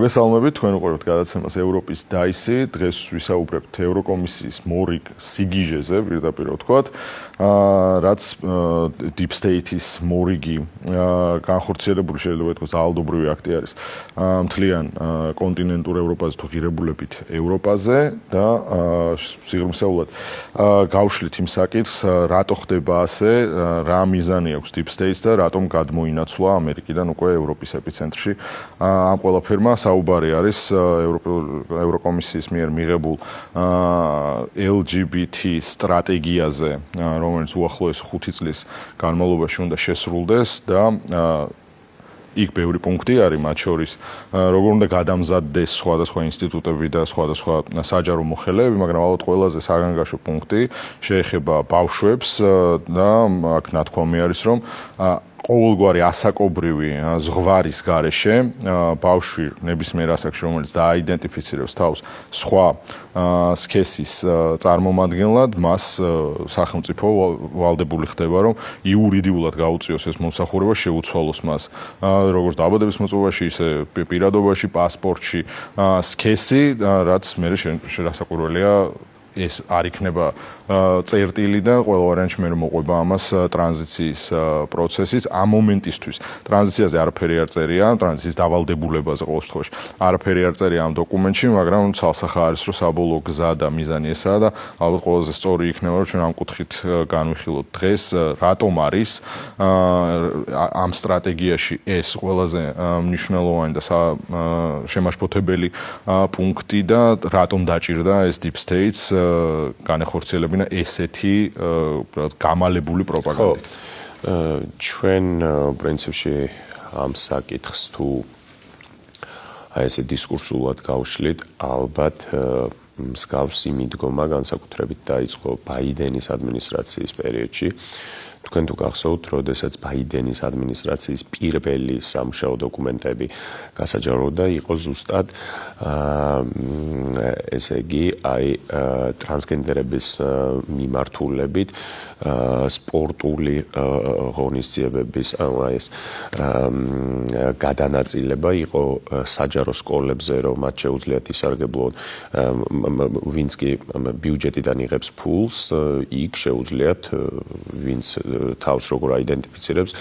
მოგესალმებით, თქვენ უყურებთ გადაცემას ევროპის დაისი. დღეს ვისაუბრებთ ევროკომისიის მორიგ სიგიჟეზე, პირდაპირ ვთქვათ, რაც Deep State-ის მორიგი განხორციელებული შეიძლება ითქვას ძალადობრივი აქტი არის მთლიან კონტინენტურ ევროპაზე თუ ღირებულებით ევროპაზე და სიღრმისეულად გავშლით იმ საკითხს, რატო ხდება ასე, რა მიზანი აქვს Deep State-ს და რატომ გადმოინაცვლა ამერიკიდან უკვე ევროპის ეპიცენტრში ამ ყველაფერმა საუბარი არის ევროკომისიის მიერ მიღებულ LGBT სტრატეგიაზე, რომელიც უახლოეს 5 წლის განმავლობაში უნდა შესრულდეს და იქ ბევრი პუნქტი არის, მათ შორის როგორ უნდა გადამზადდეს სხვადასხვა ინსტიტუტები და სხვადასხვა საჯარო მოხელეები, მაგრამ ალბათ ყველაზე საგანგაშო პუნქტი შეეხება ბავშვებს და აქ ნათქვამი არის, რომ ყოველგვარი ასაკობრივი ზღვარის გარეშე ბავშვი ნებისმიერ ასაკში, რომელიც დააიდენტიფიცირებს თავს სხვა სქესის წარმომადგენლად, მას სახელმწიფო ვალდებული ხდება, რომ იურიდიულად გაუწიოს ეს მომსახურება, შეუცვალოს მას როგორც დაბადების მოწმობაში, ისე პირადობაში, პასპორტში სქესი, რაც მე შესაკვირველია ეს არ იქნება წერტილი და ყველა ვარიანტში მე მოყვება ამას ტრანზიციის პროცესის ამ მომენტისთვის. ტრანზიციაზე არაფერი არ წერია, ტრანზიციის დავალდებულებაზე ყოველ შემთხვევაში არაფერი არ წერია ამ დოკუმენტში, მაგრამ ცალსახა არის, რომ საბოლოო გზა და მიზანი ესაა და ალბათ ყველაზე სწორი იქნება, რომ ჩვენ ამ კუთხით განვიხილოთ დღეს, რატომ არის ამ სტრატეგიაში ეს ყველაზე მნიშვნელოვანი და შემაშფოთებელი პუნქტი და რატომ დაჭირდა ეს Deep States განეხორციელებინა ესეთი გამალებული პროპაგანდით. ჩვენ პრინციპში ამ საკითხს თუ ესე დისკურსულად გავშლით, ალბათ მსგავსი მიდგომა განსაკუთრებით დაიწყო ბაიდენის ადმინისტრაციის პერიოდში. თქვენ თუ გახსოვთ, როდესაც ბაიდენის ადმინისტრაციის პირველი სამუშაო დოკუმენტები გასაჯაროდა, იყო ზუსტად ესე იგი, ტრანსგენდერების მიმართულებით სპორტული ღონისძიებების ეს გადანაწილება იყო საჯარო სკოლებზე, რომ მათ შეუძლიათ ისარგებლონ, ვინც კი ბიუჯეტიდან იღებს ფულს, იქ შეუძლიათ ვინც თავს როგორ აიდენტიფიცირებს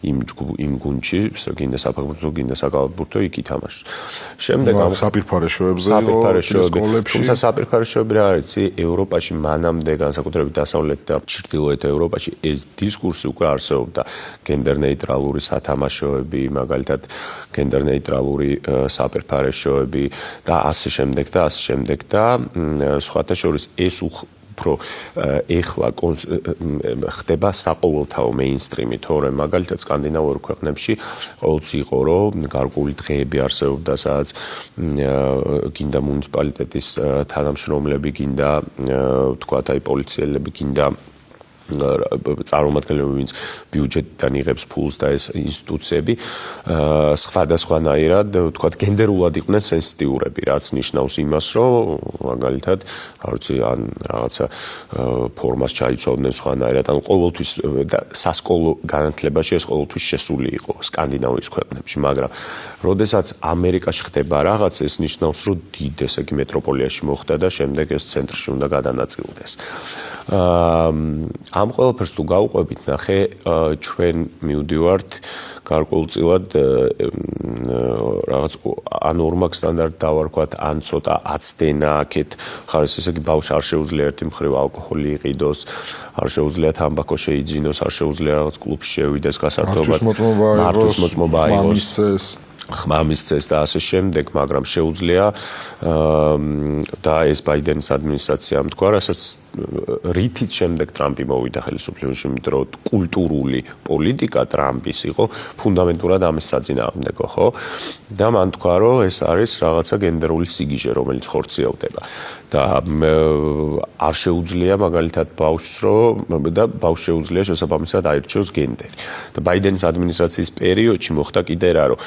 იმ გუნდში, გინდა საფეხბურთო, გინდა საკალათბურთო, იქ ითამაშოს. შემდეგ ამ საპირფარეშოებზე სკოლებში, თუმცა საპირფარეშოები რა არის, ევროპაში მანამდე განსაკუთრებით დასავლეთ და ჩრდილოეთ ევროპაში ეს დისკურსი უკვე არსებობდა, გენდერნეიტრალური სათამაშოები, მაგალითად გენდერნეიტრალური საპირფარეშოები და ასე შემდეგ და ასე შემდეგ და სხვათა შორის ეს უფრო ეხლა ხდება საყოველთაო მეინსტრიმი, თორემ მაგალითად სკანდინავიურ ქვეყნებში ყოველთვის იყო, რომ გარკვეული დღეები არსებობდა, სადაც გინდა მუნიციპალიტეტის თანამშრომლები, გინდა თქვათ პოლიციელები, გინდა წარმომადგენლები, ვინც ბიუჯეტიდან იღებს ფულს და ეს ინსტიტუციები სხვადასხვანაირად, თქვათ, გენდერულად იყვნენ სენსიტიურები, რაც ნიშნავს იმას, რომ მაგალითად, არ ვიცი, ან რაღაცა ფორმას ჩაიცვავდნენ სხვანაირად, ან ყოველთვის სასკოლო განათლებაში ეს ყოველთვის შესული იყო სკანდინავიის ქვეყნებში, მაგრამ როდესაც ამერიკაში ხდება რაღაც, ეს ნიშნავს, რომ დიდ ესე იგი მეტროპოლიაში მოხდა და შემდეგ ეს ცენტრში უნდა გადანაწილდეს. ამ ყველაფერს თუ გავუყვებით, ნახე, ჩვენ მივდივართ გარკვეულწილად რაღაც ან ორმაგ სტანდარტ დავარქვათ, ან ცოტა აცდენა აქეთ ხარეს, ესე იგი ბავშვს არ შეუძლია ერთი მხრივ ალკოჰოლი იყიდოს, არ შეუძლია თამბაქო შეიძინოს, არ შეუძლია რაღაც კლუბში შევიდეს გასართობად, მართვის მოწმობა აიღოს, ხმამის წეს და ასე შემდეგ, მაგრამ შეუძლია და ეს ბაიდენის ადმინისტრაციამ თქვა, რასაც რითიც შემდეგ ტრამპი მოვიდა ხელისუფლებაში, იმიტომ რომ კულტურული პოლიტიკა ტრამპის იყო ფუნდამენტურად ამის საწინააღმდეგო, ხო? და მან თქვა, რომ ეს არის რაღაცა გენდერული სიგიჟე, რომელიც ხორციელდება. და არ შეუძლია მაგალითად ბავშვს, და ბავშვს შეუძლია შესაბამისად აირჩიოს გენდერი. და ბაიდენის ადმინისტრაციის პერიოდში მოხდა კიდე რა, რომ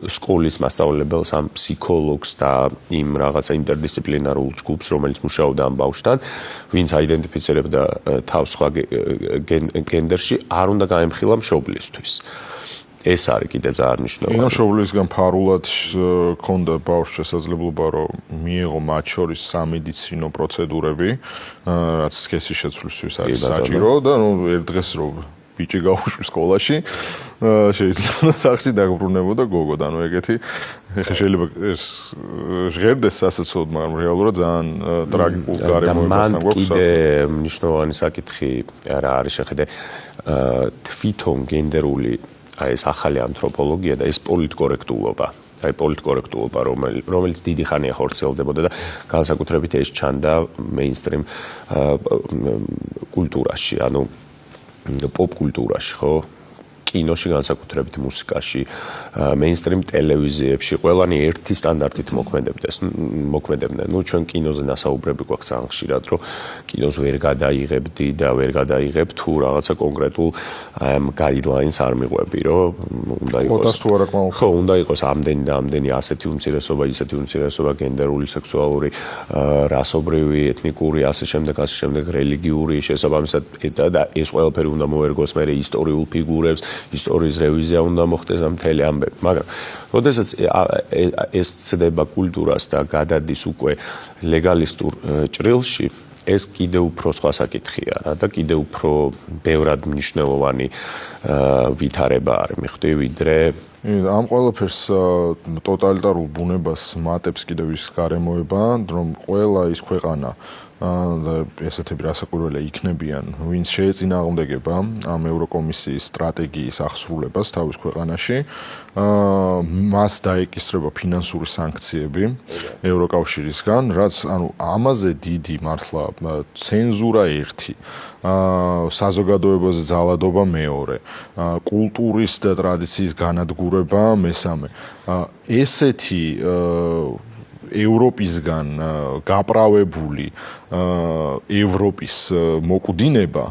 სკოლის მასწავლებელს, ამ ფსიქოლოგს და იმ რაღაცა ინტერდისციპლინარულ ჯგუფს, რომელიც მუშაობდა ამ ბავშვთან, ვინც აიდენტიფიცირებდა თავს სხვა გენდერში, არ უნდა გაემხილა მშობლისთვის. ეს არის კიდე ძალიან მნიშვნელოვანი. ინაშობლისგან ფარულად ქონდა ბავშვს შესაძლებლობა რომ მიეღო მათ შორის სამედიცინო პროცედურები, რაც სქესის შეცვლისთვის არის საჭირო და ერთ დღეს რომ ბიჭი გაუშვი სკოლაში, შეიძლება სახში დაგბრუნებოდა გოგო და ეგეთი ეხლა შეიძლება ეს ჟღერდეს სასაცილოდ, მაგრამ რეალურად ძალიან ტრაგიკულ გარემოებასთან გვაქვს. კიდე მნიშვნელოვანი საკითხი რა არის შეხედე თვითონ გენდერული ეს ახალი ანთროპოლოგია და ეს პოლიტკორექტულობა. აი პოლიტკორექტულობა, რომელიც დიდი ხანია ხორციელდებოდა და განსაკუთრებით ეს ჩანდა მეინსტრიმ კულტურაში, ანუ პოპ კულტურაში, ხო? კინოში, განსაკუთრებით მუსიკაში, მეინსტრიმ ტელევიზიებში, ყველანი ერთი სტანდარტით მოქმედებდნენ. ნუ ჩვენ კინოზე ნასაუბრები გვაქვს ძალიან ხშირად, რომ კინოს ვერ გადაიღებდი და ვერ გადაიღებ თუ რაღაცა კონკრეტულ guidelines არ მიყვები, რომ უნდა იყოს ხო, უნდა იყოს ამდენი და ამდენი ასეთი უმცირესობა, ისეთი უმცირესობა, გენდერული, სექსუალური, რასობრივი, ეთნიკური, ასე შემდეგ, რელიგიური, შესაბამისად და ეს ყველაფერი უნდა მოერგოს მე ისტორიულ ფიგურებს, ისტორიის რევიზია უნდა მოხდეს ამ მთელი ამბები, მაგრამ როდესაც ეს ცდება კულტურას და გადადის უკვე ლეგალისტურ ჭრილში, ეს კიდევ უფრო სხვა საკითხია რა და კიდევ უფრო ბევრად მნიშვნელოვანი ვითარება არის მიხვდი ვიდრე ამ ყველაფერს ტოტალიტარულ ბუნებას მატებს კიდევ ის გარემოება, რომ ყველა ის ქვეყანა და ესეთები რასაკვირველია იქნებიან, ვინც შეეწინააღმდეგება ამ ევროკომისიის სტრატეგიის აღსრულებას თავის ქვეყანაში, მას დაეკისრება ფინანსური სანქციები ევროკავშირისგან, რაც ანუ ამაზე დიდი მართლა ცენზურა ერთი, საზოგადოებაზე ძალადობა მეორე, კულტურის და ტრადიციის განადგურება მესამე. ესეთი ევროპისგან გაправებული ევროპის მოკვდინება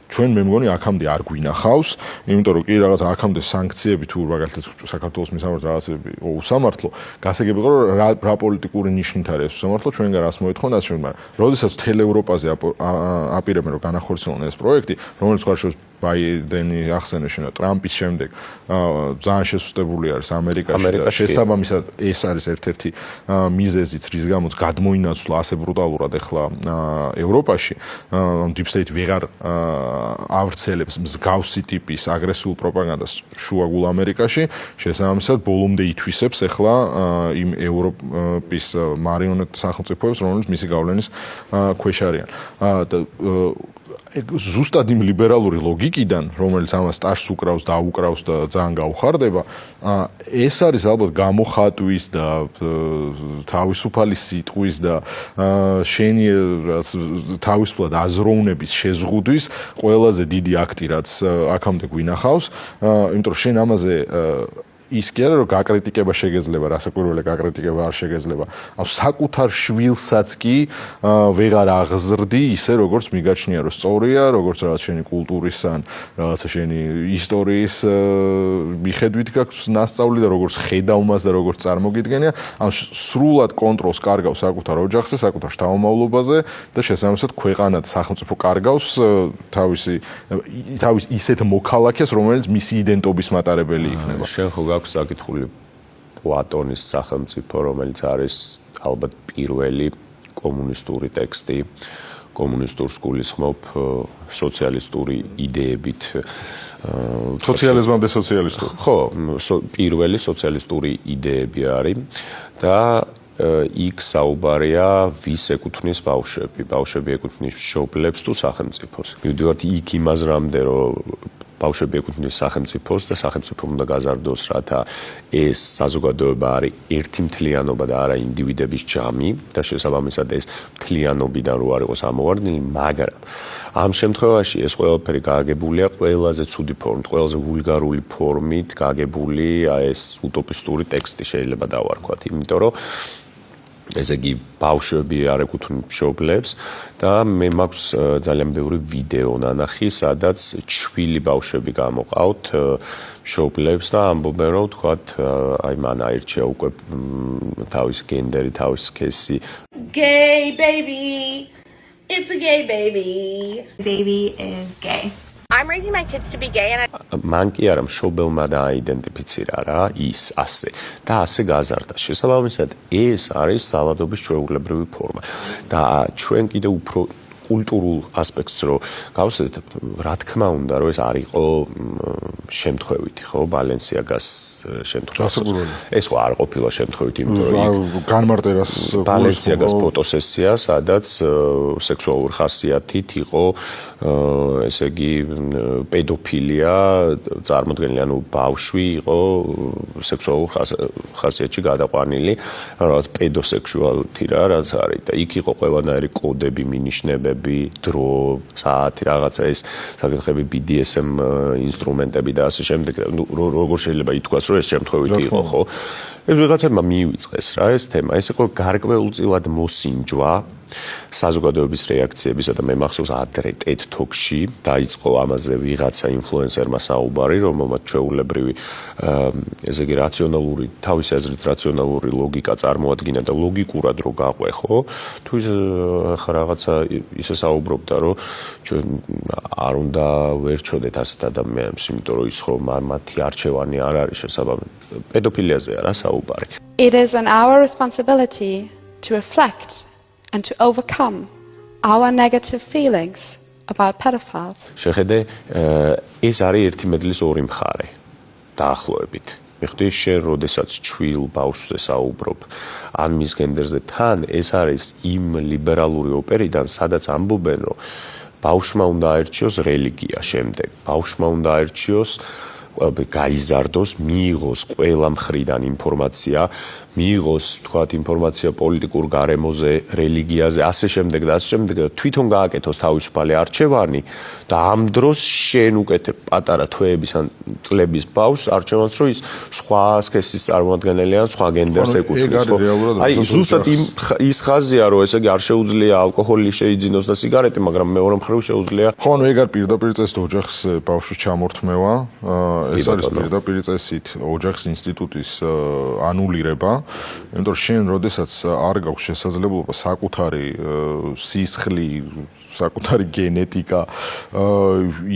ჩვენ მე მგონი აქამდე არ გვინახავს, იმიტომ რომ კი რაღაც აქამდე სანქციები თუ მაგალითად საქართველოს მისამართი რაღაცები უსამართლო, გასაგები იყო რომ რა პოლიტიკური ნიშნით არის უსამართლო, ჩვენგან რას მოეთხოვნა ასე შემდეგ, მაგრამ როდესაც მთელ ევროპაზე აპირებენ რომ განახორციელონ ეს პროექტი, რომელიც ხარშოს ბაიდენი ახსენე შენა ტრამპის შემდეგ ძალიან შესუსტებული არის ამერიკაში და შესაბამისად ეს არის ერთ-ერთი მიზეზიც რის გამოც გადმოინაცვლა ასე ბრუტალურად ახლა ევროპაში deep state ვეღარ ავრცელებს მსგავსი ტიპის აგრესიულ პროპაგანდას შუაგულ ამერიკაში შესაბამისად ბოლომდე ითვისებს ახლა იმ ევროპის მარიონეტ სახელმწიფოებს რომელიც მისი გავლენის ქვეშ არიან და ზუსტად იმ ლიბერალური ლოგიკიდან, რომელიც ამას ტაშს უკრავს და აუკრავს და ძალიან გაუხარდება, ეს არის ალბათ გამოხატვის და თავისუფალი სიტყვის და შენი თავისუფლად აზროვნების შეზღუდვის ყველაზე დიდი აქტი, რაც აქამდე გვინახავს, იმიტომ რომ შენ ამაზე ის კი არა რომ გაკრიტიკება შეგეძლება, რასაკვირველია გაკრიტიკება არ შეგეძლება. ანუ საკუთარ შვილსაც კი ვეღარ აღზრდი ისე როგორც მიგაჩნია რომ სწორია, როგორც რაღაც შენი კულტურის ან რაღაცა შენი ისტორიის მიხედვით გაქვს ნასწავლი და როგორც ხედავ მას და როგორც წარმოგიდგენია, ანუ სრულად კონტროლს კარგავს საკუთარ ოჯახზე, საკუთარ შთამომავლობაზე და შესაბამისად ქვეყანად სახელმწიფო კარგავს თავის ისეთ მოქალაქეს, რომელიც მისი იდენტობის მატარებელი იქნება. შენ ხო აქვს საკითხული პლატონის სახელმწიფო, რომელიც არის ალბათ პირველი კომუნისტური ტექსტი, კომუნისტურს გულისხმობ სოციალისტური იდეებით. სოციალიზმამდე სოციალისტური. ხო, პირველი სოციალისტური იდეები არის და იქ საუბარია ვის ეკუთვნის ბავშვები ეკუთვნის მშობლებს თუ სახელმწიფოს. მივდივართ იქ იმაზრამდე რომ ბავშვები ეკუთვნის სახელმწიფოს და სახელმწიფო უნდა გაზარდოს, რათა ეს საზოგადოება არის ერთი მთლიანობა და არა ინდივიდების ჯამი და შესაბამისად ეს მთლიანობიდან რო არ იყოს ამოვარდნილი, მაგრამ ამ შემთხვევაში ეს ყველაფერი გააგებულია ყველაზე ცუდი ფორმით, ყველაზე ვულგარული ფორმით გააგებული ეს უტოპისტური ტექსტი შეიძლება დავარქვათ, იმიტომ რომ ესე იგი ბავშვები არ ეკუთვნიან მშობლებს და მე მაქვს ძალიან ბევრი ვიდეო ნანახი, სადაც ჩვილი ბავშვები გამოყავთ მშობლებს და ამბობენ რომ თქვათ აი მან აირჩია უკვე თავის გენდერი, თავის სქესი. Gay baby. It's a gay baby. Baby is gay. I'm raising my kids to be gay and მან კი არა მშობელმა დააიდენტიფიცირა რა ის ასე და ასე გაზარდა. შესაბამისად ეს არის ძალადობის ჩვეულებრივი ფორმა და ჩვენ კიდევ უფრო კულტურულ ასპექტს რო გავსვეთებ, რა თქმა უნდა, რომ ეს არ იყო შემთხვევითი, ხო, ბალენსიაგას შემთხვევაში. ეს ხო არ ყოფილა შემთხვევითი, იმიტომ რომ განმარტებას ბალენსიაგას ფოტოსესია, სადაც სექსუალური ხასიათით იყო ესე იგი პედოფილია წარმოდგენილი, ანუ ბავშვი იყო სექსუალურ ხასიათში გადაყვანილი, რაღაც პედოსექსუალიტი რაც არის და იქ იყო ყველანაირი კოდები, მინიშნებები დრო, საათი, რაღაცა ეს საკითხები BDSM ინსტრუმენტები და ასე შემდეგ. როგორ შეიძლება ითქვას, რომ ეს შემთხვევითი იყო, ხო? ეს ვიღაცებმა მიივიწყეს რა ეს თემა. ეს იყო გარკვეულწილად მოსინჯვა საზოგადოების რეაქციებისა და მე მახსოვს ადრე TED Talk-ში დაიწყო ამაზე ვიღაცა ინფლუენსერმა საუბარი, რომელმაც ჩვეულებრივი ესე იგი რაციონალური, თავისი აზრით რაციონალური ლოგიკა წარმოადგინა და ლოგიკურად რო გაყვეხო, თუ ის ხა რაღაცა ისე საუბრობდა, რომ ჩვენ არ უნდა ვერჩოდეთ ასეთ ადამიანებს, იმიტომ რომ ის ხო მათი არჩევანი არ არის შესაბამისი. პედოფილიაზეა რა საუბარი. It is an our responsibility to reflect and to overcome our negative feelings about pedophiles. შეხედე ეს არის ერთი მედლის ორი მხარე დაახლოებით. მიხდი შენ როდესაც ჩვილ ბავშვზე საუბრობ ან მის გენდერზე თან ეს არის იმ ლიბერალური ოპერიდან სადაც ამბობენ რომ ბავშვმა უნდა აერჩიოს რელიგია შემდეგ ბავშვმა უნდა აერჩიოს გაიზარდოს მიიღოს ყველა მხრიდან ინფორმაცია მიიღოს თქვათ ინფორმაცია პოლიტიკურ გარემოზე რელიგიაზე ასე შემდეგ და ასე შემდეგ და თვითონ გააკეთოს თავისუფალი არჩევანი და ამ დროს შენ უკეთებ პატარა თვეების ან წლების ბავშვს არჩევანს რომ ის სხვა სქესის წარმოადგენელი ან სხვა გენდერს ეკუთვნის ხო აი ზუსტად ის ხაზია რომ ესე იგი არ შეუძლია ალკოჰოლი შეიძინოს და სიგარეტი მაგრამ მეორე მხრივ შეუძლია ხო ანუ ეგ არ პირდაპირ წესით ოჯახს ბავშვის ჩამორთმევა ეს არის პირდაპირ წესით ოჯახის ინსტიტუტის ანულირება იმიტომ რომ შენ როდესაც არ გაქვს შესაძლებლობა საკუთარი სისხლი საკუთარი გენეტიკა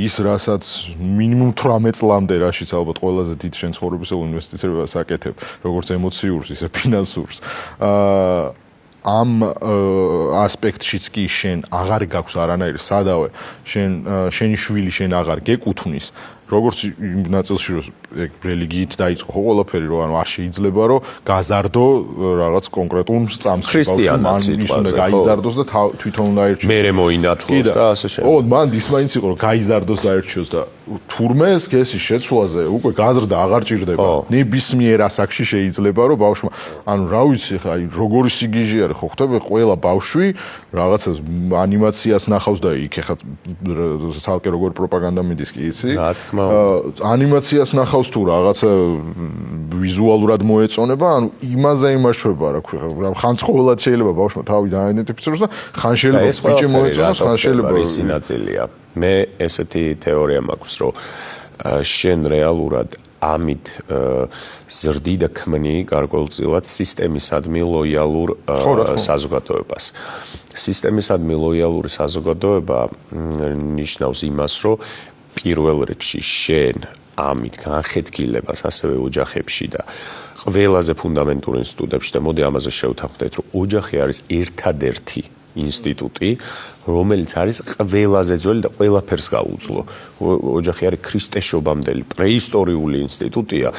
ის რასაც მინიმუმ 18 წლამდე რაშიც ალბათ ყველაზე დიდ შენ ცხოვრებისეულ ინვესტიციებს აკეთებ როგორც ემოციურს ისე ფინანსურს ამ ასპექტშიც კი შენ აღარ გაქვს არანაირი სადავე შენი შვილი შენ აღარ გეკუთვნის როგორც იმ ნაწილში რომ ეგ რელიგიით დაიწყო ხო ყველაფერი რომ ანუ არ შეიძლება რომ გაზარდო რაღაც კონკრეტულ წამს ქრისტიანად უნდა გაიზარდოს და თვითონ უნდა აერჩიოს მერე მოინათლოს და ასე შემდეგ. ო მან ის მაინც იყო რომ გაიზარდოს და აერჩიოს და თურმე სქესის შეცვლაზე უკვე გაზრდა აღარ ჭირდება. ნებისმიერ ასაკში შეიძლება რომ ბავშვმა ანუ რა ვიცი ხა აი როგორი სიგიჟე არის ხო ხდება ყველა ბავშვი რაღაცა ანიმაციას ნახავს და იქ ეხა ცალკე როგორ პროპაგანდა მიდის კი იცი? რა თქმა ანიმაციას ნახავს თუ რაღაცა ვიზუალურად მოეწონება, ანუ იმაზე იმაშვება რა ქვია, ხან ცხოველად შეიძლება ბავშვმა თავი დააიდენტიფიციროს და ხან შეიძლება ბიჭი მოეწონოს, ხან შეიძლება ისი ნაწილია. მე ესეთი თეორია მაქვს, რომ შენ რეალურად ამით ზრდი და ქმნი გარკვეულწილად სისტემისადმი ლოიალურ საზოგადოებას. სისტემისადმი ლოიალური საზოგადოება ნიშნავს იმას, რომ პირველ რიგში შენ ამით განხეთქილებას ასევე ოჯახებში და ყველაზე ფუნდამენტურ ინსტიტუტებში და მოდი ამაზე შევთანხმდეთ რომ ოჯახი არის ერთადერთი ინსტიტუტი რომელიც არის ყველაზე ძველი და ყველაფერს გაუძლო. ოჯახი არის ქრისტეშობამდელი პრეისტორიული ინსტიტუტია.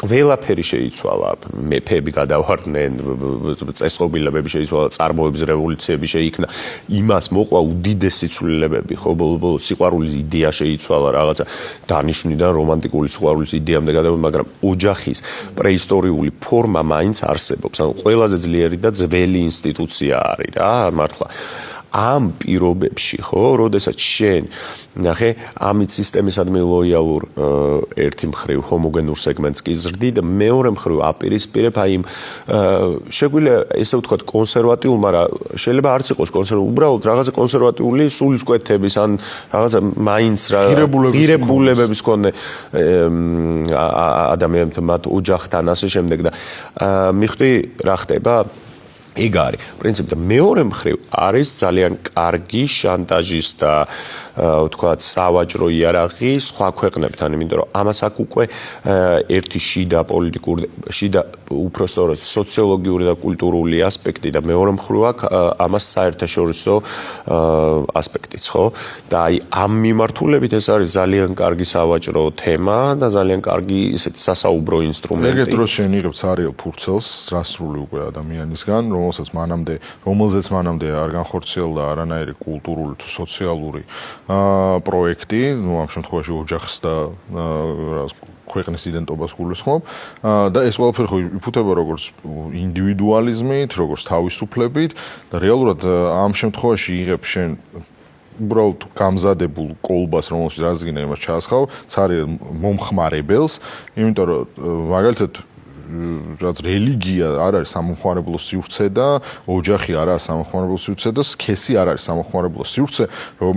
ყველაფერი შეიცვალა. მეფეები გადავარდნენ, წესრიგილებები შეიცვალა, წარმოების რევოლუციები შეიქმნა. იმას მოყვა უდიდესი ცვლილებები, ხო, ბოლოს სიყვარულის იდეა შეიცვალა რაღაცა დანიშნვიდან რომანტიკული სიყვარულის იდეამდე გადავიდა, მაგრამ ოჯახის პრეისტორიული ფორმა მაინც არსებობს. ანუ ყველაზე ძლიერი და ძველი ინსტიტუცია არის რა, მართლა. ამ პირობებში ხო, როდესაც შენ ნახე ამით სისტემისადმი ლოიალურ ერთი მხრივ ჰომოგენურ სეგმენტს კი ზრდი და მეორე მხრივ აპირისპირებ აი იმ შეგვიძლია ესე ვთქვათ კონსერვატიულ, მაგრამ შეიძლება არც იყოს კონსერვატიული, უბრალოდ რაღაცა კონსერვატიული სულისკვეთების ან რაღაცა მაინც რა ღირებულებების კონე ადამიანებთან მათ ოჯახთან ასე შემდეგ და მიხვდი რა ხდება ეგ არის პრინციპი და მეორე მხრივ არის ძალიან კარგი შანტაჟის და ვთქვათ, სავაჭრო იარაღი სხვა ქვეყნებთან, იმიტომ რომ ამას აქ უკვე ერთი შიდა პოლიტიკური, შიდა უпростоრად სოციოლოგიური და კულტურული ასპექტი და მეორე მხრივ აქ ამას საერთაშორისო ასპექტიც, ხო? და აი ამ მიმართულებით ეს არის ძალიან კარგი სავაჭრო თემა და ძალიან კარგი ისეთ სასაუბრო ინსტრუმენტი. ეგეთ დროს შენ იღებ ცარიელ ფურცელს რასრული უკვე ადამიანისგან, რომელზეც მანამდე არ განხორციელდა არანაირი კულტურული თუ სოციალური პროექტი, ამ შემთხვევაში ოჯახს და ქვეყნის იდენტობას გულისხმობ და ეს ყველაფერი ხო იფუთება როგორც ინდივიდუალიზმით, როგორც თავისუფლებით და რეალურად ამ შემთხვევაში იღებ შენ უბრალოდ გამზადებულ კოლბას, რომელშიც რაზგინე იმას ჩაასხავ, ცარიელ მომხმარებელს, იმიტომ რომ მაგალითად რაც რელიგია არ არის სამომხმარებლო სივრცე და ოჯახი არ არის სამომხმარებლო სივრცე და სქესი არ არის სამომხმარებლო სივრცე, რომ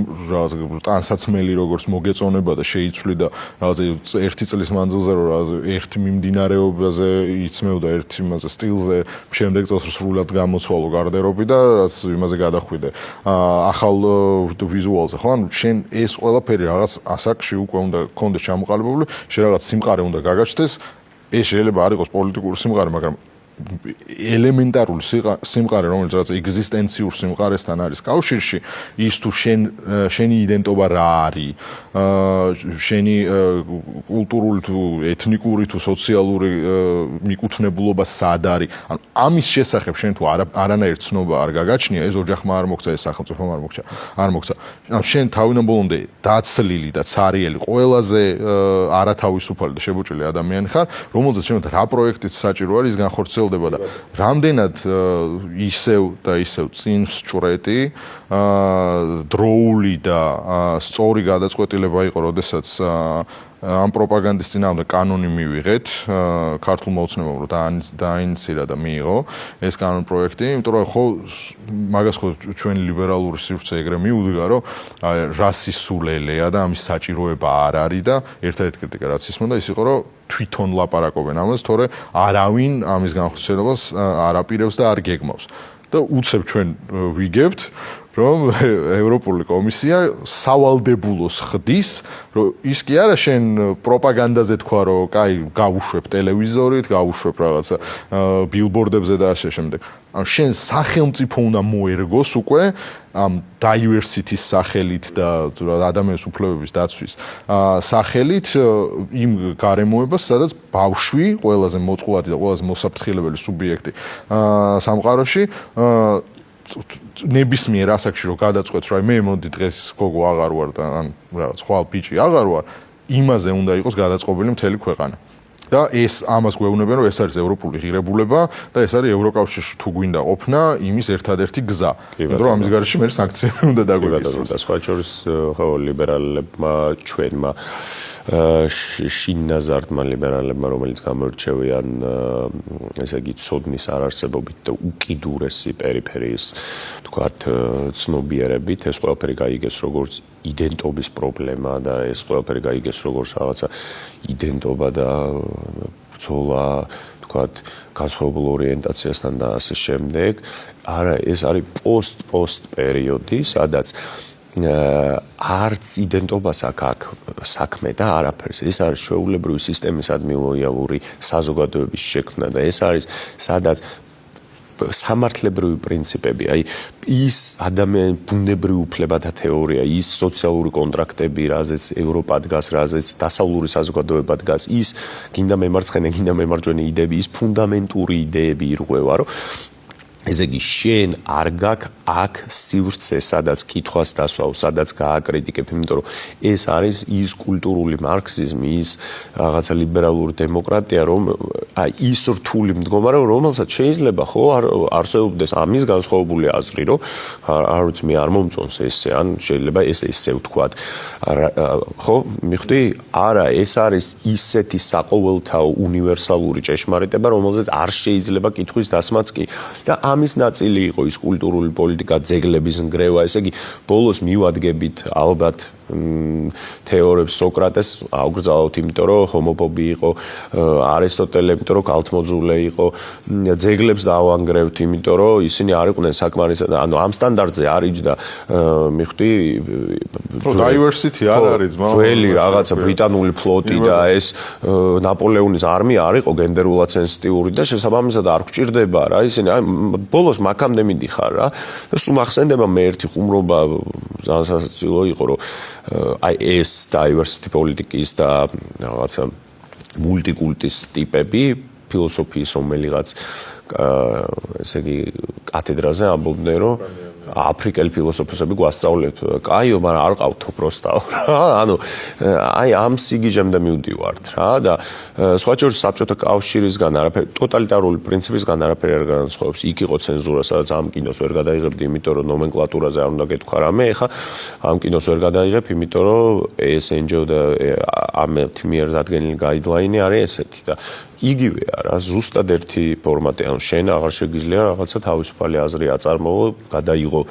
ტანსაცმელი როგორც მოგეწონება და შეიცვლი და რაღაც ერთი წლის მანძილზე რომ ერთ მიმდინარეობაზე იცმევ და ერთ იმაზე სტილზე შემდეგ წელს სრულად გამოცვალო გარდერობი და რაც იმაზე გადახვიდე ახალ ვიზუალზე, ხო? ანუ შენ ეს ყველაფერი რაღაც ასაკში უკვე უნდა გქონდეს ჩამოყალიბებული, შენ რაღაც სიმყარე უნდა გაგაჩნდეს. ეს შეიძლება არ იყოს პოლიტიკური სიმყარე, მაგრამ ელემენტარული სიმყარე, რომელიც რაც ეგზისტენციურ სიმყარესთან არის კავშირში, ის თუ შენი იდენტობა რა არის, შენი კულტურული თუ ეთნიკური თუ სოციალური მიკუთვნებულობა სად არის, ანუ ამის შესახებ შენ თუ არანაირ ცნობა არ გაგაჩნია, ეს ოჯახმა არ მოგცა, ეს სახელმწიფომ არ მოგცა. ანუ შენ თავიდან ბოლომდე დაცლილი და ცარიელი ყველაზე არათავისუფალი და შებოჭილი ადამიანი ხარ, რომელზეც შემოდი რა პროექტიც საჭირო არის განხორციელდება და რამდენად ისევ და ისევ წინ სჭრეტი დროული და სწორი გადაწყვეტილება იყო, როდესაც ამ პროპაგანდის წინააღმდეგ კანონი მივიღეთ ქართულ მოცნებამ რომ დაინიცირა და მიიღო ეს კანონ პროექტი, იმიტომ რომ ხო მაგას ხო ჩვენი ლიბერალური სივრცე ეგრე მიუდგა, რომ რასის სულელეა და ამის საჭიროება არ არის და ერთადერთი კრიტიკა რაც ისმოდა ის იყო, რომ თვითონ ლაპარაკობენ ამას, თორე არავინ ამის განხორციელებას არ აპირებს და არ გეგმავს. და უცებ ჩვენ ვიგებთ, რომ ევროპული კომისია სავალდებულოს ხდის, რომ ის კი არა შენ პროპაგანდაზე თქვა, რომ კაი, გავუშვებ ტელევიზორით, გავუშვებ რაღაცა ბილბორდებზე და ასე შემდეგ. ანუ შენ სახელმწიფო უნდა მოერგოს უკვე ამ diversity-ის სახელით და ადამიანის უფლებების დაცვის სახელით იმ გარემოებას, სადაც ბავშვი, ყველაზე მოწყვლადი და ყველაზე მოსაფრთხილებელი სუბიექტი სამყაროში ნებისმიერ ასაკში რომ გადაწყვეტს, რომ მე მოდი დღეს გოგო აღარ ვარ და ან რაღაც ხვალ ბიჭი აღარ ვარ, იმაზე უნდა იყოს გადაწყობილი მთელი ქვეყანა. და ეს ამას გვეუბნებიან, რომ ეს არის ევროპული ღირებულება და ეს არის ევროკავშირში თუ გვინდა ყოფნა, იმის ერთადერთი გზა. იმიტომ რომ ამის გარეშე მე სანქციები უნდა დაგვიგდეს. და სხვა შორის ხო ლიბერალებმა ჩვენმა შინნაზარდმა ლიბერალებმა, რომელიც გამორჩევიან ესე იგი ცოდნის არარსებობით და უკიდურესი პერიფერიის თქვათ ცნობიერებით, ეს ყველაფერი გაიგეს როგორც იდენტობის პრობლემა და ეს ყველაფერი გაიგეს როგორც რაღაცა იდენტობა და ბრძოლა თქვათ განსხვავებულ ორიენტაციასთან და ასე შემდეგ. არა, ეს არის პოსტ პერიოდი, სადაც არც იდენტობას აქვს საქმე და არაფერს. ეს არის ჩვეულებრივი სისტემისადმი ლოიალური საზოგადოების შექმნა და ეს არის სადაც სამართლებრივი პრინციპები, აი ის ადამიანის ბუნებრივი უფლებათა თეორია, ის სოციალური კონტრაქტები, რაზეც ევროპა დგას, რაზეც დასავლური საზოგადოება დგას, ის გინდა მემარცხენე, გინდა მემარჯვენე იდეები, ის ფუნდამენტური იდეები ირღვევა, რომ ესე იგი შენ არ გაქვს აქ სივრცე, სადაც კითხვას დასვავ, სადაც გააკრიტიკებ, იმიტომ რომ ეს არის ის კულტურული მარქსიზმი, ის რაღაცა ლიბერალური დემოკრატია, რომ აი ის რთული მდგომარეობა, რომელსაც შეიძლება ხო არსებობდეს ამის განსხვავებული აზრი, რომ არ ვიცი მე არ მომწონს ესე, ან შეიძლება ესე ვთქვათ. ხო, მიხვდი? არა, ეს არის ისეთი საყოველთაო უნივერსალური ჭეშმარიტება, რომელზეც არ შეიძლება კითხვის დასმაც კი. და ამის ნაწილი იყო ის კულტურული პოლიტიკა, ძეგლების ნგრევა, ესე იგი ბოლოს მივადგებით ალბათ თეორიებს სოკრატეს აუგრძალავთ, იმიტომ რომ ჰომოფობი იყო, არისტოტელე, იმიტომ რომ კალთმოძულე იყო, ძეგლებს დავანგრევთ, იმიტომ რომ ისინი არ იყვნენ საკმარისად, ანუ ამ სტანდარტზე არ იჯდა მიხვდი diversity არ არის, ძველი რაღაცა ბრიტანული ფლოტი და ეს ნაპოლეონის არმია არ იყო გენდერულად სენსიტიური და შესაბამისად არ გვჭირდება რა, ისინი ბოლოს მაქამდე მიდიხარ რა. და სულ მახსენდება მე ერთი ხუმრობა ძალიან სასაცილო იყო, რომ აი ეს diversity პოლიტიკის და რაღაცა მულტიკულტის ტიპები ფილოსოფიის რომელიღაც ესე იგი კათედრაზე ამბობდნენ, რომ აფრიკელი ფილოსოფოსები გვასწავლეთ, კაიო, მაგრამ არ ყავთ უბრალოდ რა. ანუ აი ამ სიგიჟემდე მივდივართ რა და სხვა შორის საბჭოთა კავშირისგან არაფერი, ტოტალიტარული პრინციპისგან არაფერი არ განსხვავებს. იქ იყო ცენზურა, სადაც ამ კინოს ვერ გადაიღებდი, იმიტომ რომ ნომენკლატურაზე არ უნდა გეთქვა რამე, ეხა ამ კინოს ვერ გადაიღებ, იმიტომ რომ ეს NGO და ამით მიერ დადგენილი გაიდლაინი არის ესეთი და იგივეა რა, ზუსტად ერთი ფორმატი, ანუ შენ აღარ შეგიძლია რაღაცა თავისუფალი აზრი აწარმოო, გადაიღო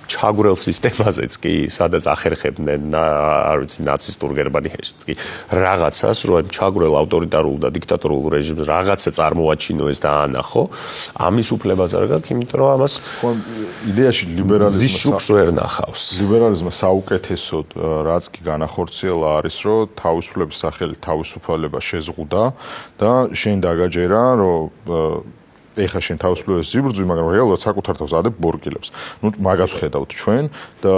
ჩაგვრელ სისტემაზეც კი, სადაც ახერხებდნენ, არ ვიცი, ნაცისტურ გერმანიაში კი რაღაცას, რომ ჩაგვრელ ავტორიტარულ და დიქტატორულ რეჟიმს რაღაცა წარმოაჩინო ეს და ანახო, ამის უფლებაც არ გაქვს, იმიტომ რომ ამას იდეაში ლიბერალიზმი შუქს ვერ ნახავს. ლიბერალიზმი საუკეთესოდ რაც კი განახორციელა არის, რომ თავისუფლების სახელით თავისუფალება შეზღუდა და შენ დაგაჯერა, რომ ეხა შენ თავისუფლებას იბრძვი, მაგრამ რეალურად საკუთარ თავს ადებ ბორკილებს. ნუ მაგას ხედავთ ჩვენ და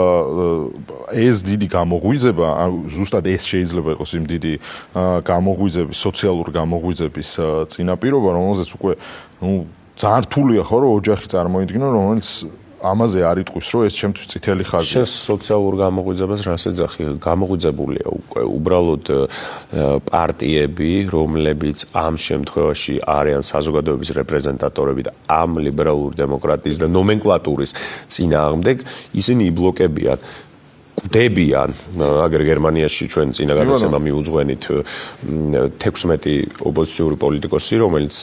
ეს დიდი გამოღვიძება, ანუ ზუსტად ეს შეიძლება იყოს იმ დიდი გამოღვიძების, სოციალური გამოღვიძების წინაპირობა, რომელზეც უკვე ნუ ძალიან რთულია ხო, რომ ოჯახი წარმოიდგინო, რომელიც ამაზე არ იტყვის, რომ ეს ჩემთვის წითელი ხაზია. შენ სოციალურ გამოღვიძებას რას ეძახი? გამოღვიძებულია უკვე უბრალოდ პარტიები, რომლებიც ამ შემთხვევაში არიან საზოგადოების რეპრეზენტატორები და ამ ლიბერალური დემოკრატიის და ნომენკლატურის წინააღმდეგ, ისინი იბლოკებიან. დებიან, აგერ გერმანიაში ჩვენ წინა გადაცემა მიუძღვენით 16 ოპოზიციური პოლიტიკოსი, რომელიც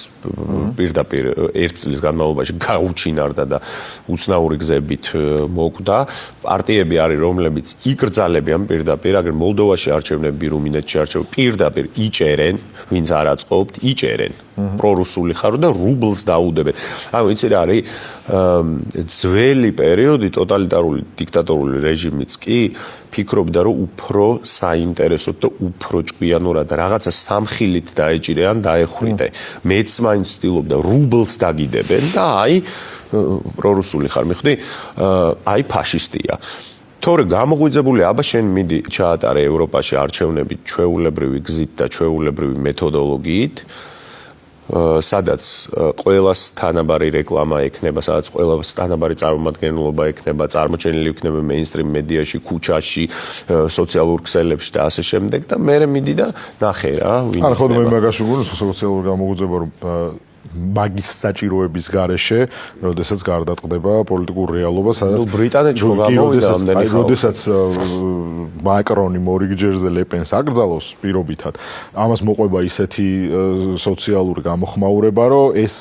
პირდაპირ ერთ წლის განმავლობაში გაუჩინარდა და უცნაური გზებით მოკვდა. პარტიები არის, რომლებიც იკრძალებიან პირდაპირ, აგერ მოლდოვაში არჩევნები, რუმინეთში არჩევნები, პირდაპირ იჭერენ, ვინც არ აწყობთ, იჭერენ. პრორუსული ხარო და რუბლს დაუდებენ. ანუ იცი რა არის ძველი პერიოდი ტოტალიტარული დიქტატორული რეჟიმიც კი ფიქრობდა, რომ უფრო საინტერესოდ და უფრო ჭკვიანურად რაღაცა სამხილით დაეჭირეან დაეხვრიტე. მეც მაინც ვცდილობდა რუბლს დაგიდებენ და აი პრორუსული ხარ, მიხვდი? აი ფაშისტია. თორე გამოღვიძებული აბა შენ მიდი ჩაატარე ევროპაში არჩევნები ჩვეულებრივი გზით და ჩვეულებრივი მეთოდოლოგიით. სადაც ყველას თანაბარი რეკლამა ექნება, სადაც ყველას თანაბარი წარმომადგენლობა ექნება, წარმოჩენილი იქნება მეინსტრიმ მედიაში, ქუჩაში, სოციალურ ქსელებში და ასე შემდეგ და მე მიდი და ნახე რა, ვინ იქნება. არა, ხო მე მაგას ვუგონი სოციალურ გამოღვიძება, რომ მაგის საჭიროების გარეშე, როდესაც გარდატყდება პოლიტიკურ რეალობა, სადაც ბრიტანეთში გამოვიდა ამდენი ხალხი. როდესაც მაკრონი მორიგჯერზე ლეპენს აკრძალავს პირობითად, ამას მოყვება ისეთი სოციალური გამოხმაურება, რომ ეს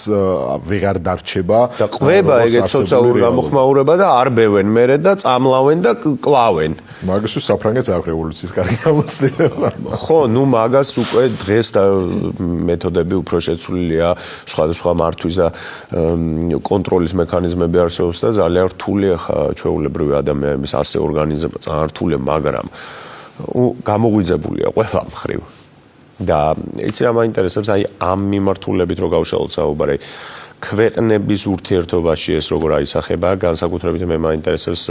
ვეღარ დარჩება და ყვება ეგეთ სოციალური გამოხმაურება და არ ბევენ მერე და წამლავენ და კლავენ. მაგასთვის საფრანგეთს აქვს რევოლუციის კარგი გამოცდილება. ხო, ნუ მაგას უკვე დღეს და მეთოდები უფრო შეცვლილია, სხვადასხვა მართვის და კონტროლის მექანიზმები არსებობს და ძალიან რთულია ხა ჩვეულებრივი ადამიანების ასე ორგანიზება, ძალიან რთულია, მაგრამ გამოღვიძებულია ყველა მხრივ. და იცი რა მაინტერესებს, აი ამ მიმართულებით რო გავშალოთ საუბარი, ქვეყნების ურთიერთობაში ეს როგორ აისახება, განსაკუთრებით მე მაინტერესებს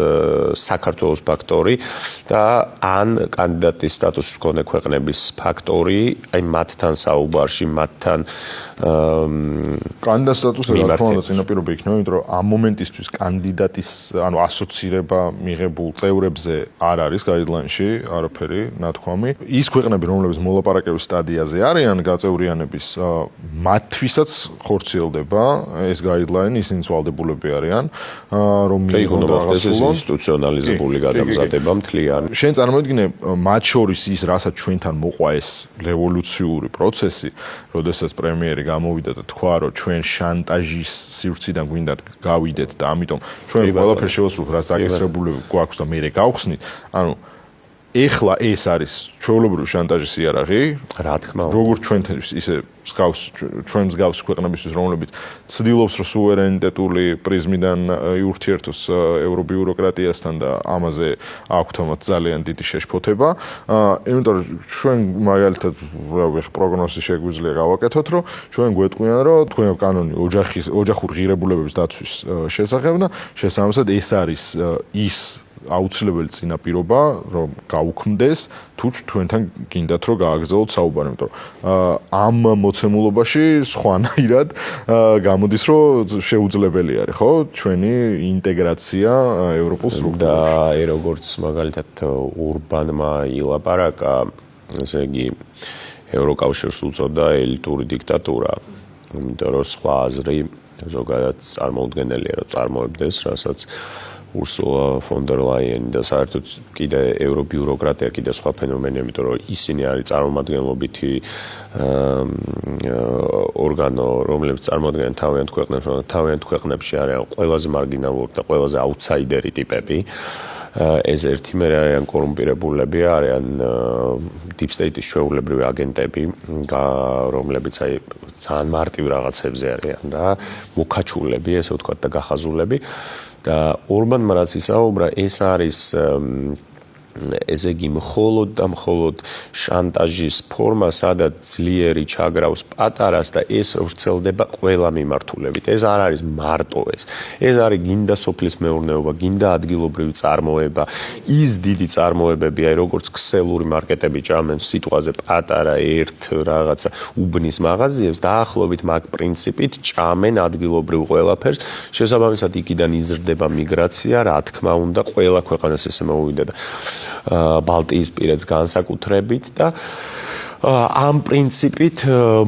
საქართველოს ფაქტორი და ან კანდიდატის სტატუსის მქონე ქვეყნების ფაქტორი, აი მათთან საუბარში, მათთან კანდიდატ სტატუსზე რა თქმა უნდა წინაპირობა იქნება, იმიტომ რომ ამ მომენტისთვის კანდიდატის, ანუ ასოცირება მიღებულ წევრებზე არ არის გაიდლაინში არაფერი ნათქვამი. ის ქვეყნები, რომლებიც მოლაპარაკების სტადიაზე არიან გაწევრიანების, მათთვისაც ხორციელდება ეს გაიდლაინი, ისინი ვალდებულები არიან, რომ მიიღონ ეს ინსტიტუციონალიზებული გადამზადება მთლიანი. შენ წარმოიდგინე მათ შორის ის, რასაც ჩვენთან მოყვა ეს რევოლუციური პროცესი, როდესაც პრემიერი გამოვიდა და თქვა, რომ ჩვენ შანტაჟის სივრციდან გვინდათ გავიდეთ და ამიტომ ჩვენ ყველაფერს შევასრულებთ, რაც დაგესრებული გვაქვს და მე გავხსნით. ანუ ეხლა ეს არის ჩვეულებრივი შანტაჟის იარაღი, რა თქმა უნდა. როგორც ჩვენთვის, ისე ჩვენ მსგავს ქვეყნებისთვის, რომლებიც ცდილობს რომ სუვერენიტეტული პრიზმიდან იურთიერთოს ევრობიუროკრატიასთან და ამაზე აქვთ ძალიან დიდი შეშფოთება. იმიტომ რომ ჩვენ მაგალითად პროგნოზი შეგვიძლია გავაკეთოთ, რომ ჩვენ გვეტყვიან, რომ თქვენ კანონი ოჯახურ ღირებულებების დაცვის შესახებ და შესაბამისად ეს არის ის აუცილებელი წინაპირობა, რომ გაუქმდეს თუ თქვენთან გინდათ რომ გააგრძელოთ საუბარი, იმიტომ რომ ამ მოცემულობაში სხვანაირად გამოდის, რომ შეუძლებელი არის, ხო, ჩვენი ინტეგრაცია ევროპულ სტრუქტურაში. და როგორც მაგალითად ურბანმა ილაპარაკა, ესე იგი ევროკავშირს უწოდა ელიტური დიქტატურა, იმიტომ რომ სხვა აზრი ზოგადად წარმოუდგენელია, რომ წარმოებდეს, რასაც Ursula von der Leyen და საერთოდ კიდე ევრობიუროკრატია კიდე სხვა ფენომენია, იმიტომ რომ ისინი არის წარმომადგენლობითი ორგანო, რომლებიც წარმოადგენენ თავიანთ ქვეყნებს, თავიანთ ქვეყნებში არიან ყველაზე მარგინალური და ყველაზე აუთსაიდერი ტიპები. ეს ერთი მერე არიან კორუმპირებულები, არიან deep state-ის ჩვეულებრივი აგენტები, რომლებიც აი ძალიან მარტივ რაღაცებზე არიან და მუქაჩულები, ესე ვთქვათ და გახაზულები. და ორმანმა რაც ისაუბრა, ეს არის ესე იგი მხოლოდ და მხოლოდ შანტაჟის ფორმა, სადაც ძლიერი ჩაგრავს პატარას და ეს ვრცელდება ყველა მიმართულებით. ეს არ არის მარტო ეს. ეს არის გინდა სოფლის მეურნეობა, გინდა ადგილობრივი წარმოება, ის დიდი წარმოებები, აი როგორც ქსელური მარკეტები ჭამენ სიტყვაზე პატარა ერთ რაღაცა უბნის მაღაზიებს, დაახლოებით მაგ პრინციპით ჭამენ ადგილობრივ ყველაფერს. შესაბამისად იქიდან იზრდება მიგრაცია, რა თქმა უნდა, ყველა ქვეყანას ესე მოუვიდა და ბალტიისპირეთს განსაკუთრებით და ამ პრინციპით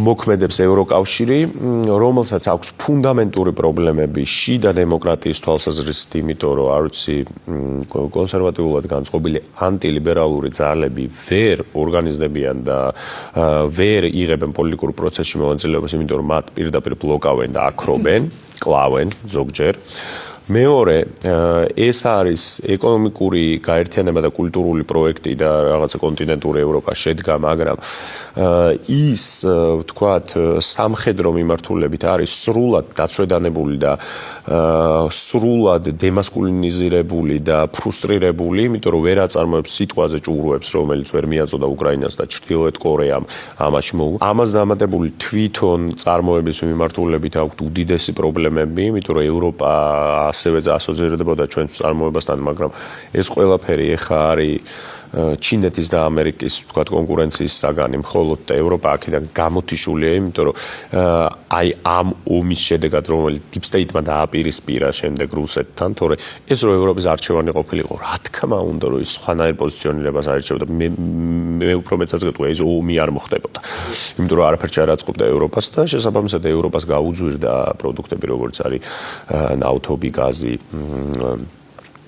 მოქმედებს ევროკავშირი, რომელსაც აქვს ფუნდამენტური პრობლემები შიდა დემოკრატიის თვალსაზრისით, იმიტომ რომ არ ვიცი, კონსერვატიულად განწყობილი ანტილიბერალური ძალები ვერ ორგანიზდებიან და ვერ იღებენ პოლიტიკურ პროცესში მონაწილეობას, იმიტომ რომ მათ პირდაპირ ბლოკავენ და აქრობენ, კლავენ ზოგჯერ. მეორე, ეს არის ეკონომიკური გაერთიანება და კულტურული პროექტი და რაღაცა კონტინენტური ევროპა შედგა, მაგრამ ის, ვთქვათ, სამხედრო მიმართულებით არის სრულად დაცვედანებული და სრულად დემასკულინიზირებული და ფრუსტრირებული, იმიტომ რომ ვერ აწარმოებს სიტყვაზე ჭურვებს, რომელიც ვერ მიაწოდა უკრაინას და ჩრდილოეთ კორეამ ამაში მოუგო. ამას დამატებული თვითონ წარმოების მიმართულებით აქვს უდიდესი პრობლემები, იმიტომ რომ ევროპა ასევე ასოცირდებოდა ჩვენს წარმოებასთან, მაგრამ ეს ყველაფერი ეხა არის ჩინეთის და ამერიკის, ვთქვათ, კონკურენციის საგანი, მხოლოდ და ევროპა აქედან გამოთიშულია, იმიტომ რომ აი ამ ომის შედეგად, რომელიც deep state-მა დააპირისპირა შემდეგ რუსეთთან, თორე ეს რო ევროპის არჩევანი ყოფილიყო, რა თქმა უნდა, რომ ის სხვანაირ პოზიციონირებას არჩევდა, მე უფრო მეცაც გეტყვია, ეს ომი არ მოხდებოდა. იმიტომ რომ არაფერში არ აწყობდა ევროპას და შესაბამისად ევროპას გაუძვირდა პროდუქტები, როგორც არის ნავთობი, გაზი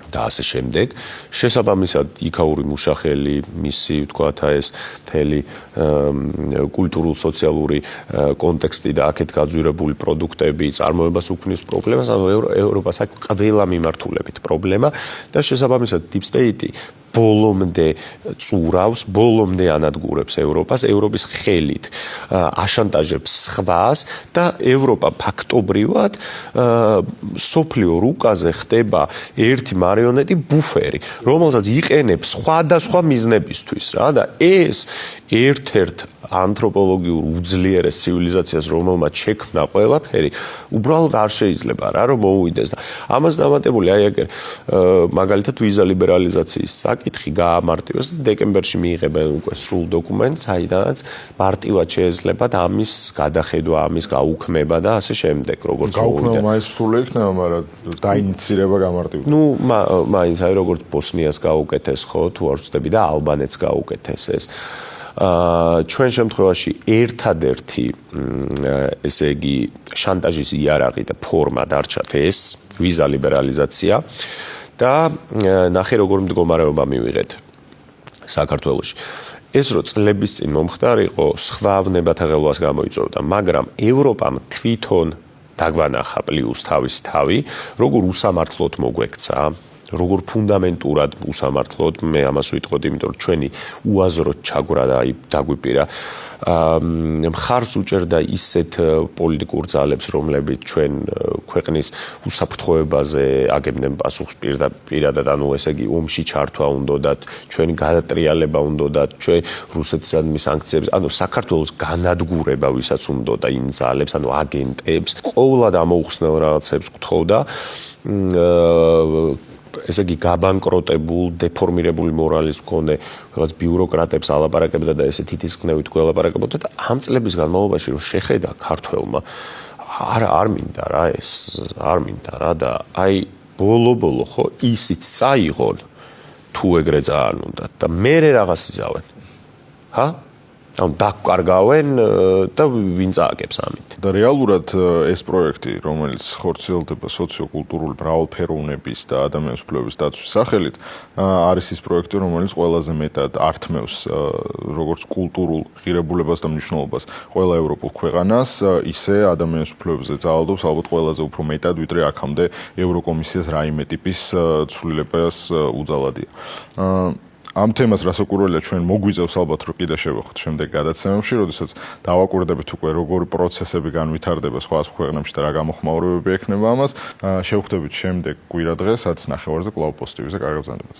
და ასე შემდეგ. შესაბამისად იქაური მუშახელი, მისი, ვთქვათ, ეს მთელი კულტურულ-სოციალური კონტექსტი და აქეთ გაძვირებული პროდუქტები წარმოებას უქმნის პრობლემას, ანუ ევროპას აქვს ყველა მიმართულებით პრობლემა და შესაბამისად deep state-ი ბოლომდე წურავს, ბოლომდე ანადგურებს ევროპას, ევროპის ხელით აშანტაჟებს სხვას და ევროპა ფაქტობრივად სოფლიო რუკაზე ხდება ერთი მარიონეტი ბუფერი, რომელსაც იყენებს სხვადასხვა მიზნებისთვის რა და ეს ერთ-ერთ ანთროპოლოგიურ უძლიერეს ცივილიზაციას, რომელმაც შექმნა ყველაფერი, უბრალოდ არ შეიძლება რა რომ მოუვიდეს და ამას დამატებული აი ეგერ მაგალითად ვიზა ლიბერალიზაციის საკითხი გაამარტივეს და დეკემბერში მიიღებენ უკვე სრულ დოკუმენტს, საიდანაც მარტივად შეეძლება ამის გადახედვა, ამის გაუქმება და ასე შემდეგ, როგორც გაუქმება მაინც სრული იქნება, მაგრამ დაინიცირება გამარტივდება. ნუ მაინც აი როგორც ბოსნიას გაუკეთეს ხო, თუ არ ვცდები და ალბანეთს გაუკეთეს ეს. ჩვენ შემთხვევაში ერთადერთი ესე იგი შანტაჟის იარაღი და ფორმა დარჩათ ეს ვიზა ლიბერალიზაცია და ნახე როგორ მდგომარეობა მივიღეთ საქართველოში. ეს რო წლების წინ მომხდარიყო, სხვა ვნებათა ღელვას გამოიწვევდა, მაგრამ ევროპამ თვითონ დაგვანახა პლუს თავის თავი, როგორ უსამართლოდ მოგვექცა როგორ ფუნდამენტურად უსამართლოდ მე ამას ვიტყოდ, იმიტომ რომ ჩვენი უაზროდ ჩაგვრა და აი დაგვიპირა მხარს უჭერდა ისეთ პოლიტიკურ ძალებს, რომლებიც ჩვენ ქვეყნის უსაფრთხოებაზე აგებდნენ პასუხს პირადად, ანუ ესე იგი ომში ჩართვა უნდათ, ჩვენი გადატრიალება უნდათ, ჩვენ რუსეთისადმი სანქციებს, ანუ საქართველოს განადგურება, ვისაც უნდოდა იმ ძალებს, ანუ აგენტებს, ყოველად ამოუხსნელ რაღაცებს გთხოვდა. ესე იგი გაბანკროტებულ, დეფორმირებული მორალის მქონე რაღაც ბიუროკრატებს ალაპარაკებდა და ესე თითისგნევით გველაპარაკებოდა და ამ წლების განმავლობაში რომ შეხედა ქართველმა არ მინდა რა ეს, არ მინდა რა და აი ბოლო ხო ისიც წაიღონ თუ ეგრე ძალიან უნდათ და მერე რაღაც იზავენ. ჰა? ანუ დაკარგავენ და ვინ წააგებს ამით. და რეალურად ეს პროექტი, რომელიც ხორციელდება სოციოკულტურული მრავალფეროვნების და ადამიანის უფლებების დაცვის სახელით, არის ის პროექტი, რომელიც ყველაზე მეტად ართმევს როგორც კულტურულ ღირებულებას და მნიშვნელობას ყველა ევროპულ ქვეყანას, ისე ადამიანის უფლებებზე ძალადობს ალბათ ყველაზე უფრო მეტად, ვიდრე აქამდე ევროკომისიას რაიმე ტიპის ცვლილებას უძალადია. ამ თემას რასაკვირველია ჩვენ მოგვიწევს ალბათ რომ კიდე შევეხოთ შემდეგ გადაცემებში, როდესაც დავაკვირდებით უკვე როგორი პროცესები განვითარდება სხვა ქვეყნებში და რა გამოხმაურებები ექნება ამას. შევხვდებით შემდეგ კვირა დღეს 10:30-ზე კლავ პოზიტივზე. კარგად ბრძანებას.